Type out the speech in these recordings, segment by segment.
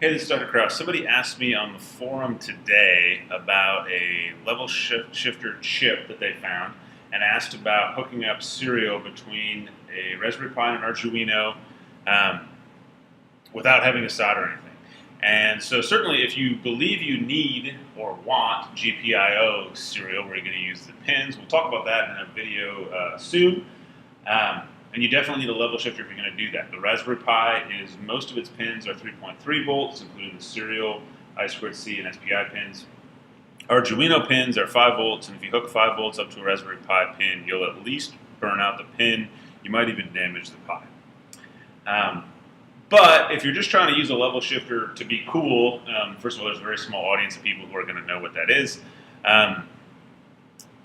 Hey, this is Dr. Kraus. Somebody asked me on the forum today about a level shifter chip that they found and asked about hooking up serial between a Raspberry Pi and an Arduino um, without having to solder anything. And so certainly if you believe you need or want GPIO serial where you're going to use the pins, we'll talk about that in a video soon. And you definitely need a level shifter if you're going to do that. The Raspberry Pi most of its pins are 3.3 volts, including the serial I2C and SPI pins. Arduino pins are 5 volts, and if you hook 5 volts up to a Raspberry Pi pin, you'll at least burn out the pin. You might even damage the Pi. But if you're just trying to use a level shifter to be cool, first of all, there's a very small audience of people who are going to know what that is.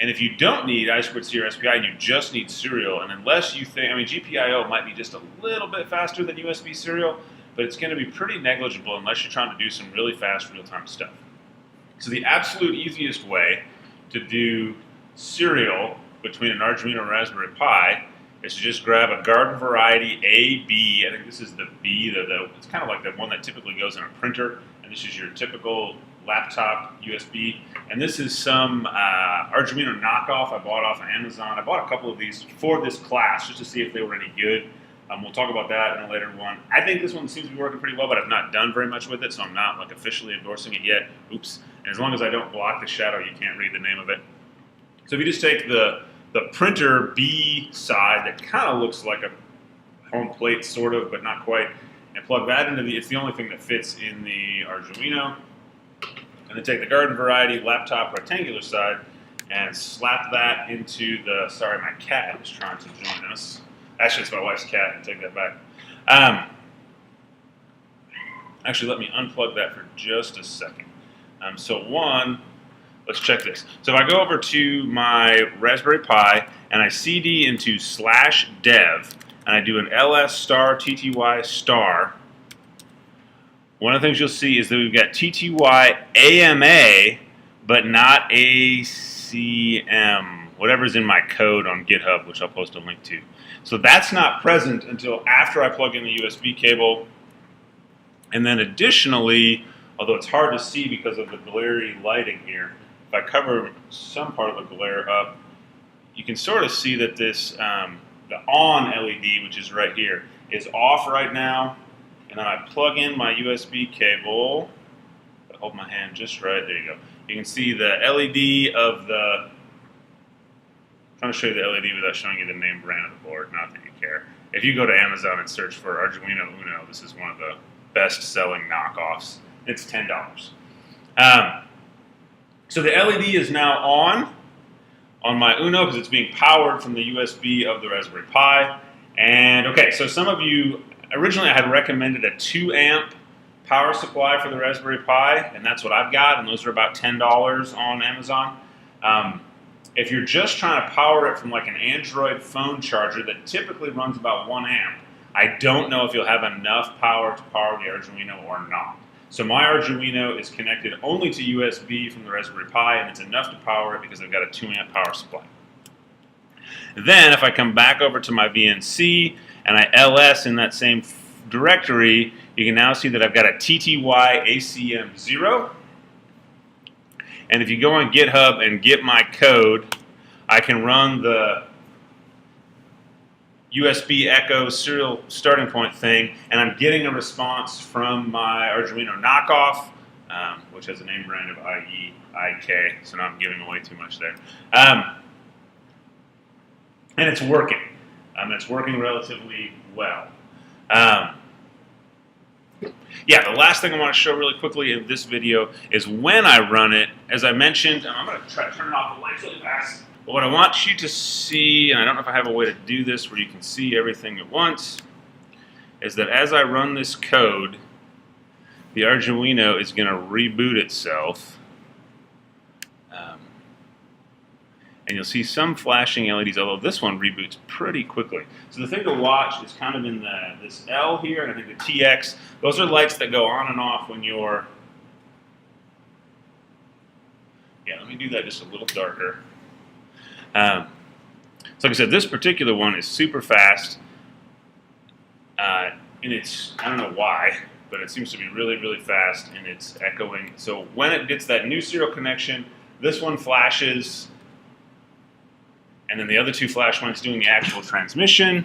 And if you don't need I2C or SPI and you just need serial, and unless you think, GPIO might be just a little bit faster than USB serial, but it's going to be pretty negligible unless you're trying to do some really fast real-time stuff. So the absolute easiest way to do serial between an Arduino and Raspberry Pi is to just grab a garden variety A, B. I think this is the B, it's kind of like the one that typically goes in a printer, and this is your typical laptop USB, and this is some Arduino knockoff I bought off of Amazon. I bought a couple of these for this class just to see if they were any good. We'll talk about that in a later one. I think this one seems to be working pretty well, but I've not done very much with it, so I'm not officially endorsing it yet. Oops. And as long as I don't block the shadow, you can't read the name of it. So if you just take the printer B side that kind of looks like a home plate, sort of, but not quite, and plug that into it's the only thing that fits in the Arduino. And then take the garden variety laptop rectangular side and slap that into the, sorry, my cat is trying to join us. Actually, it's my wife's cat, take that back. Actually, let me unplug that for just a second. Let's check this. So if I go over to my Raspberry Pi and I CD into /dev and I do an ls star tty star, one of the things you'll see is that we've got TTY AMA, but not ACM, whatever's in my code on GitHub, which I'll post a link to. So that's not present until after I plug in the USB cable. And then additionally, although it's hard to see because of the glary lighting here, if I cover some part of the glare up, you can sort of see that this, the on LED, which is right here, is off right now. And then I plug in my USB cable. I hold my hand just right. There you go. You can see the LED of the. I'm trying to show you the LED without showing you the name brand of the board. Not that you care. If you go to Amazon and search for Arduino Uno, this is one of the best-selling knockoffs. It's $10. So the LED is now on my Uno because it's being powered from the USB of the Raspberry Pi. And okay, so some of you. Originally, I had recommended a 2 amp power supply for the Raspberry Pi, and that's what I've got, and those are about $10 on Amazon. If you're just trying to power it from like an Android phone charger that typically runs about 1 amp, I don't know if you'll have enough power to power the Arduino or not. So my Arduino is connected only to USB from the Raspberry Pi, and it's enough to power it because I've got a 2 amp power supply. Then if I come back over to my VNC and I ls in that same directory, you can now see that I've got a TTY ACM0. And if you go on GitHub and get my code, I can run the USB Echo serial starting point thing, and I'm getting a response from my Arduino knockoff, which has a name brand of IEIK, so now I'm giving away too much there. And it's working. It's working relatively well. Yeah, the last thing I want to show really quickly in this video is when I run it. As I mentioned, and I'm going to try to turn off the lights really fast. But what I want you to see, and I don't know if I have a way to do this where you can see everything at once, is that as I run this code, the Arduino is going to reboot itself. And you'll see some flashing LEDs, although this one reboots pretty quickly. So the thing to watch is kind of in this L here, and I think the TX. Those are lights that go on and off when you're. Yeah, let me do that just a little darker. So like I said, this particular one is super fast. And it's, I don't know why, but it seems to be really, really fast, and it's echoing. So when it gets that new serial connection, this one flashes, and then the other two flash when it's doing the actual transmission.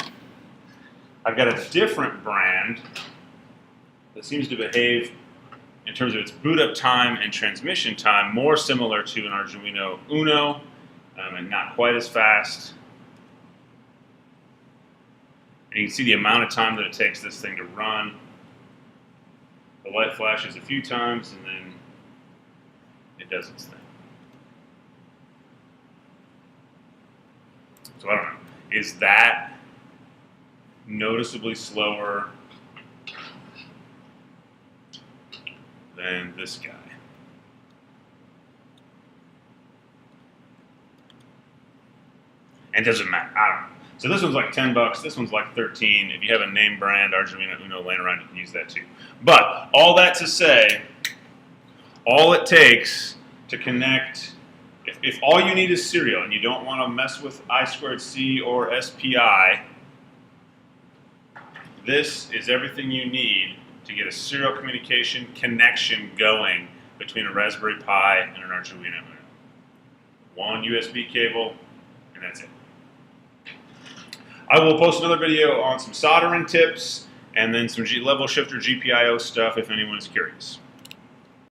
I've got a different brand that seems to behave in terms of its boot up time and transmission time more similar to an Arduino Uno, and not quite as fast. And you can see the amount of time that it takes this thing to run. The light flashes a few times and then it does its thing. So I don't know. Is that noticeably slower than this guy? And doesn't matter. I don't know. So this one's like $10. This one's like 13. If you have a name brand Arduino Uno laying around, you can use that too. But all that to say, all it takes to connect, if all you need is serial and you don't want to mess with I2C or SPI, this is everything you need to get a serial communication connection going between a Raspberry Pi and an Arduino Uno. One USB cable, and that's it. I will post another video on some soldering tips and then some level shifter GPIO stuff if anyone is curious.